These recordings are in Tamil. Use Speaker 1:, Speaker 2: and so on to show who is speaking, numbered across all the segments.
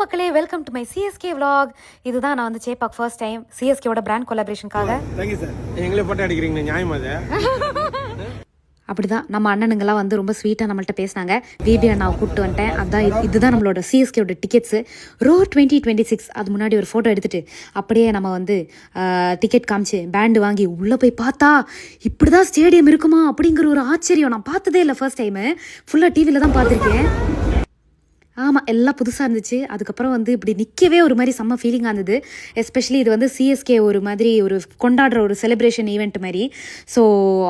Speaker 1: மக்களே, welcome to my CSK vlog. இதுதான் நான் வந்து சேப்பாக் ஃபர்ஸ்ட் டைம் சிஎஸ்கேவோட பிராண்ட் கொலாபரேஷனுக்காக.
Speaker 2: Thank you sir. எங்களே போட்டோ அடிக்கிறீங்க, நியாயமா அது?
Speaker 1: அப்படிதான் நம்ம அண்ணனுங்கெல்லாம் வந்து ரொம்ப ஸ்வீட்டாக நம்மள்ட்ட பேசினாங்க. விபி அண்ணாவை கூப்பிட்டு வந்துட்டேன். அதான் இதுதான் நம்மளோட சிஎஸ்கேவோட டிக்கெட்ஸு. ரோ 2026. அது முன்னாடி ஒரு ஃபோட்டோ எடுத்துகிட்டு அப்படியே நம்ம வந்து டிக்கெட் காமிச்சு பேண்டு வாங்கி உள்ளே போய் பார்த்தா இப்படி தான் ஸ்டேடியம் இருக்குமா அப்படிங்கிற ஒரு ஆச்சரியம். நான் பார்த்ததே இல்லை ஃபர்ஸ்ட் டைமு. ஃபுல்லாக டிவியில் தான் பார்த்துருக்கேன். ஆமாம், எல்லாம் புதுசாக இருந்துச்சு. அதுக்கப்புறம் வந்து இப்படி நிற்கவே ஒரு மாதிரி செம்ம ஃபீலிங்காக இருந்தது. எஸ்பெஷலி இது வந்து சிஎஸ்கே ஒரு மாதிரி ஒரு கொண்டாடுற ஒரு செலிப்ரேஷன் ஈவெண்ட் மாதிரி. ஸோ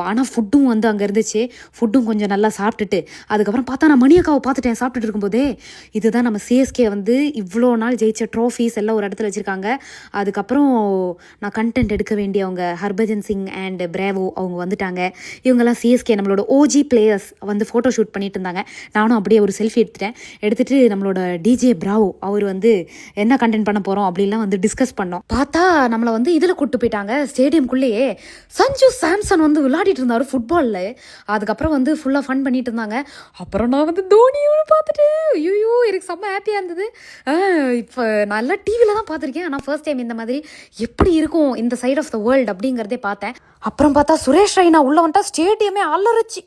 Speaker 1: ஆனால் ஃபுட்டும் வந்து அங்கே இருந்துச்சு. ஃபுட்டும் கொஞ்சம் நல்லா சாப்பிட்டுட்டு அதுக்கப்புறம் பார்த்தா நான் மணியக்காவை பார்த்துட்டேன் சாப்பிட்டுட்டு இருக்கும்போதே. இதுதான் நம்ம சிஎஸ்கே வந்து இவ்வளோ நாள் ஜெயிச்ச ட்ராஃபீஸ் எல்லாம் ஒரு இடத்துல வச்சுருக்காங்க. அதுக்கப்புறம் நான் கண்டென்ட் எடுக்க வேண்டியவங்க ஹர்பஜன் சிங் அண்ட் பிரேவோ அவங்க வந்துட்டாங்க. இவங்கெல்லாம் சிஎஸ்கே நம்மளோட ஓஜி பிளேயர்ஸ் வந்து ஃபோட்டோ ஷூட் பண்ணிட்டு இருந்தாங்க. நானும் அப்படியே ஒரு செல்ஃபி எடுத்துட்டு நம்மளோட டிஜே பிராவோ அவர் வந்து என்ன கண்டென்ட் பண்ண போகிறோம் அப்படின்லாம் வந்து டிஸ்கஸ் பண்ணோம். பார்த்தா நம்மளை வந்து இதில் கூப்பிட்டு போயிட்டாங்க ஸ்டேடியம்குள்ளேயே. சஞ்சு சாம்சன் வந்து விளையாடிட்டு இருந்தார் ஃபுட்பாலில். அதுக்கப்புறம் வந்து ஃபுல்லாக ஃபன் பண்ணிட்டு இருந்தாங்க. அப்புறம் நான் வந்து தோனியும் பார்த்துட்டு ஐயோ எனக்கு செம்ம ஹாப்பியாக இருந்தது. இப்போ நல்லா டிவியில் தான் பார்த்துருக்கேன். ஆனால் ஃபர்ஸ்ட் டைம் இந்த மாதிரி எப்படி இருக்கும் இந்த சைட் ஆஃப் த வேர்ல்டு அப்படிங்கிறதே பார்த்தேன். அப்புறம் பார்த்தா சுரேஷ் ரெய்னா உள்ள வந்துட்டா ஸ்டேடியமே அலறிச்சு.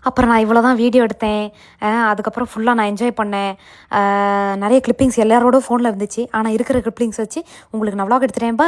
Speaker 1: அப்புறம் நான் இவ்வளோ தான் வீடியோ எடுத்தேன். அதுக்கப்புறம் ஃபுல்லாக நான் என்ஜாய் பண்ணேன். நிறைய கிளிப்பிங்ஸ் எல்லாரோட ஃபோனில் இருந்துச்சு. ஆனால் இருக்கிற கிளிப்பிங்ஸ் வச்சு உங்களுக்கு நான் vlog எடுத்துட்டேன்.